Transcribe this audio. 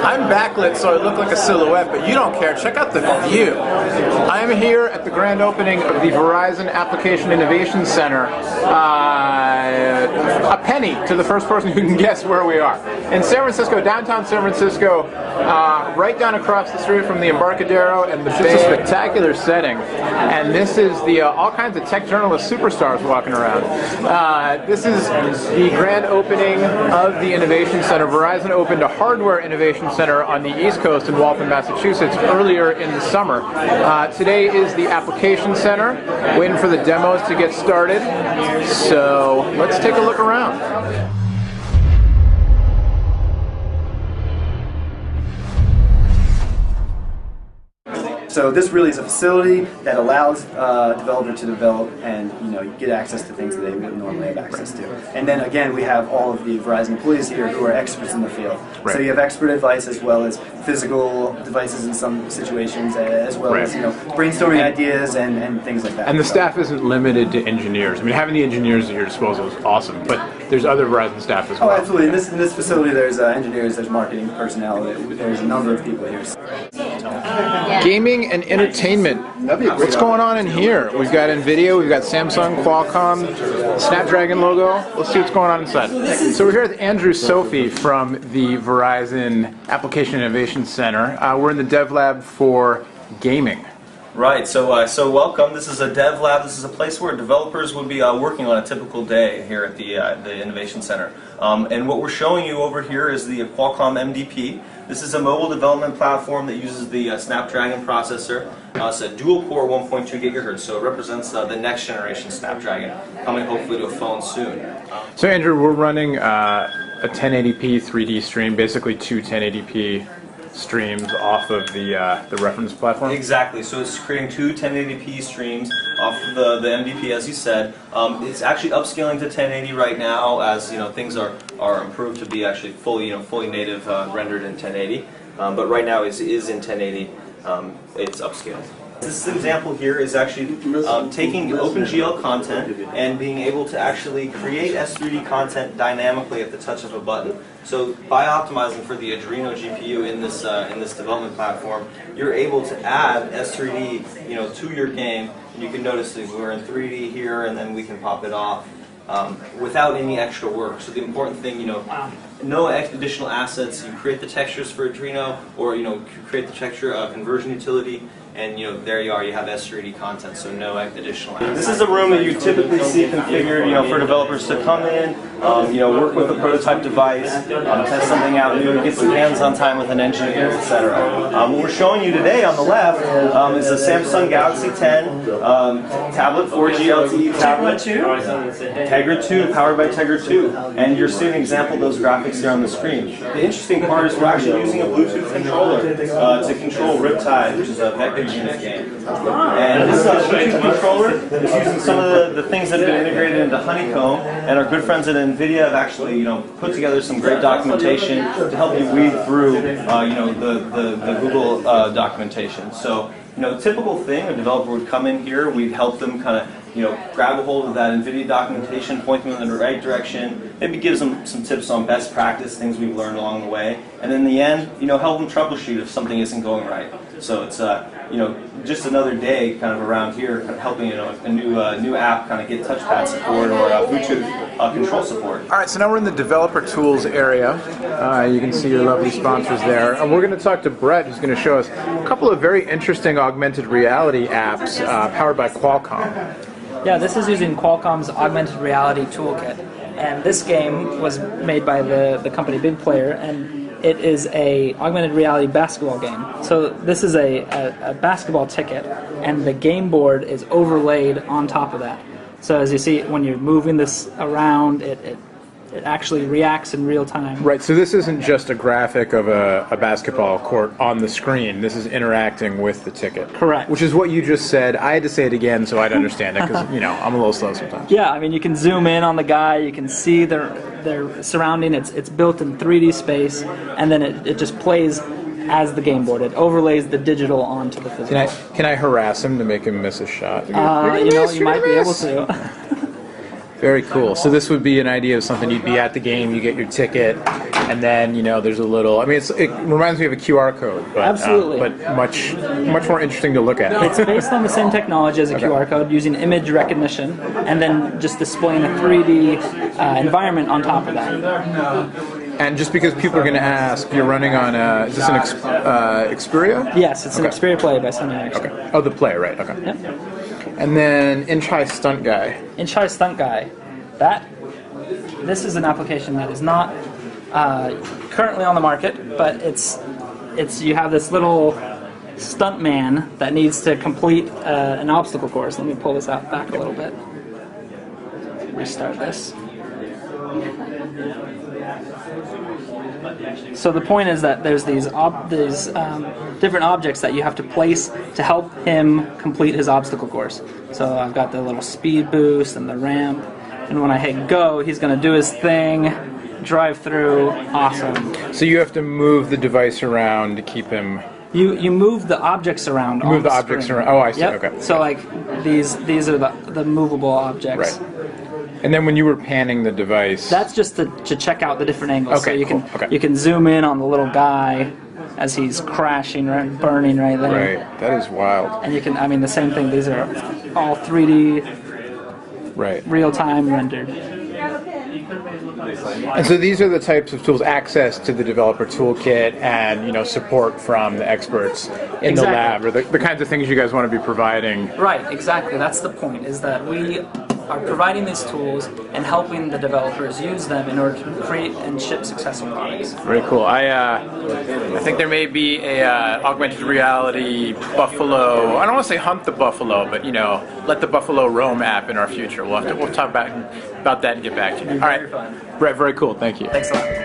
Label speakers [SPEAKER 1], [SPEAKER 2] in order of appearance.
[SPEAKER 1] I'm backlit, so I look like a silhouette, but you don't care. Check out the view. I am here at the grand opening of the Verizon Application Innovation Center. A penny to the first person who can guess where we are. In San Francisco, downtown San Francisco, right down across the street from the Embarcadero and the Bay. It's a spectacular setting, and this is the all kinds of tech journalist superstars walking around. This is the grand opening of the Innovation Center. Verizon opened a hardware innovation center on the East Coast in Waltham, Massachusetts earlier in the summer. Today is the application center, waiting for the demos to get started. So let's take a look around.
[SPEAKER 2] So this really is a facility that allows a developer to develop and get access to things that they wouldn't normally have access to. And then again, we have all of the Verizon employees here who are experts in the field. Right. So you have expert advice as well as physical devices in some situations, as well as brainstorming ideas and things like that.
[SPEAKER 1] And the staff isn't limited to engineers. I mean, having the engineers at your disposal is awesome, but there's other Verizon staff as well.
[SPEAKER 2] Oh, absolutely. In this facility, there's engineers, there's marketing personnel, there's a number of people here.
[SPEAKER 1] Gaming and entertainment. What's going on in here? We've got NVIDIA, we've got Samsung, Qualcomm, Snapdragon logo. Let's see what's going on inside. So we're here with Andrew Sophie from the Verizon Application Innovation Center. We're in the Dev Lab for gaming.
[SPEAKER 3] Right, so welcome. This is a dev lab. This is a place where developers would be working on a typical day here at the Innovation Center. And what we're showing you over here is the Qualcomm MDP. This is a mobile development platform that uses the Snapdragon processor. It's a dual-core 1.2 gigahertz, so it represents the next generation Snapdragon, coming hopefully to a phone soon.
[SPEAKER 1] So Andrew, we're running a 1080p 3D stream, basically two 1080p streams off of the reference platform?
[SPEAKER 3] Exactly. So it's creating two 1080p streams off of the MDP, as you said. It's actually upscaling to 1080 right now, as things are improved to be actually fully native rendered in 1080. But right now it is in 1080. It's upscaled. This example here is actually taking OpenGL content and being able to actually create S3D content dynamically at the touch of a button. So by optimizing for the Adreno GPU in this development platform, you're able to add S3D to your game. And you can notice that we're in 3D here, and then we can pop it off without any extra work. So the important thing, no additional assets. You create the textures for Adreno, or you create the texture conversion utility. And there you are. You have S3D content, so no additional assets. This is a room that you typically see configured, for developers to come in, work with a prototype device, test something out new, get some hands-on time with an engineer, etc. What we're showing you today on the left is a Samsung Galaxy 10 tablet, 4G LTE tablet, Tegra 2, powered by Tegra 2, and you're seeing an example of those graphics there on the screen. The interesting part is we're actually using a Bluetooth controller to control Riptide, which is a vector unit game. And this Bluetooth controller is using some of the things that have been integrated into Honeycomb, and our good friends at NVIDIA have actually put together some great documentation to help you weed through the Google documentation. So typical thing, a developer would come in here, we'd help them kind of grab a hold of that NVIDIA documentation, point them in the right direction, maybe give them some tips on best practice, things we've learned along the way, and in the end, help them troubleshoot if something isn't going right. So it's just another day kind of around here, kind of helping a new app kind of get touchpad support or Bluetooth control support.
[SPEAKER 1] All right, so now we're in the developer tools area. You can see your lovely sponsors there, and we're going to talk to Brett, who's going to show us a couple of very interesting augmented reality apps powered by Qualcomm.
[SPEAKER 4] Yeah, this is using Qualcomm's augmented reality toolkit, and this game was made by the company Big Player, and it is a augmented reality basketball game. So this is a basketball ticket, and the game board is overlaid on top of that. So as you see, when you're moving this around, it actually reacts in real time.
[SPEAKER 1] Right, so this isn't just a graphic of a basketball court on the screen. This is interacting with the ticket.
[SPEAKER 4] Correct.
[SPEAKER 1] Which is what you just said. I had to say it again so I'd understand it, because, I'm a little slow sometimes.
[SPEAKER 4] Yeah, I mean, you can zoom in on the guy, you can see their surrounding. It's built in 3D space, and then it just plays as the game board. It overlays the digital onto the physical.
[SPEAKER 1] Can I harass him to make him miss a shot?
[SPEAKER 4] You might be able to.
[SPEAKER 1] Very cool. So this would be an idea of something you'd be at the game, you get your ticket, and then there's a little. I mean, it reminds me of a QR code, but
[SPEAKER 4] Absolutely.
[SPEAKER 1] but much more interesting to look at.
[SPEAKER 4] It's based on the same technology as a
[SPEAKER 1] Okay.
[SPEAKER 4] QR code, using image recognition, and then just displaying a 3D environment on top of that.
[SPEAKER 1] And just because people are going to ask, you're running on is this an Xperia?
[SPEAKER 4] Yes, it's an
[SPEAKER 1] Okay.
[SPEAKER 4] Xperia Play by Sony Ericsson.
[SPEAKER 1] Okay. Oh, the Play, right? Okay.
[SPEAKER 4] Yep.
[SPEAKER 1] And then Inch High Stunt Guy.
[SPEAKER 4] Inch High Stunt Guy. This is an application that is not currently on the market, but it's you have this little stunt man that needs to complete an obstacle course. Let me pull this out back a little bit. Restart this. So the point is that there's these different objects that you have to place to help him complete his obstacle course. So I've got the little speed boost and the ramp, and when I hit go, he's going to do his thing, drive through, awesome.
[SPEAKER 1] So you have to move the device around to keep him.
[SPEAKER 4] You move the objects around.
[SPEAKER 1] Move the objects around. Oh, I see.
[SPEAKER 4] Yep.
[SPEAKER 1] Okay.
[SPEAKER 4] So like these are the movable objects.
[SPEAKER 1] Right. And then when you were panning the device,
[SPEAKER 4] That's just to check out the different angles.
[SPEAKER 1] Okay,
[SPEAKER 4] so you
[SPEAKER 1] cool.
[SPEAKER 4] can
[SPEAKER 1] Okay.
[SPEAKER 4] you can zoom in on the little guy as he's crashing, right, burning right there.
[SPEAKER 1] right. That is wild.
[SPEAKER 4] And you can, I mean, the same thing. These are all 3D,
[SPEAKER 1] Right.
[SPEAKER 4] real-time rendered.
[SPEAKER 1] And so these are the types of tools, access to the developer toolkit, and support from the experts in the
[SPEAKER 4] Exactly.
[SPEAKER 1] lab, or the kinds of things you guys want to be providing.
[SPEAKER 4] Right, exactly. That's the point, is that we are providing these tools and helping the developers use them in order to create and ship successful products.
[SPEAKER 1] Very cool. I think there may be a augmented reality buffalo. I don't want to say hunt the buffalo, but let the buffalo roam app in our future. We'll talk about that and get back to you. All right, Brett. Very cool. Thank you.
[SPEAKER 4] Thanks a lot.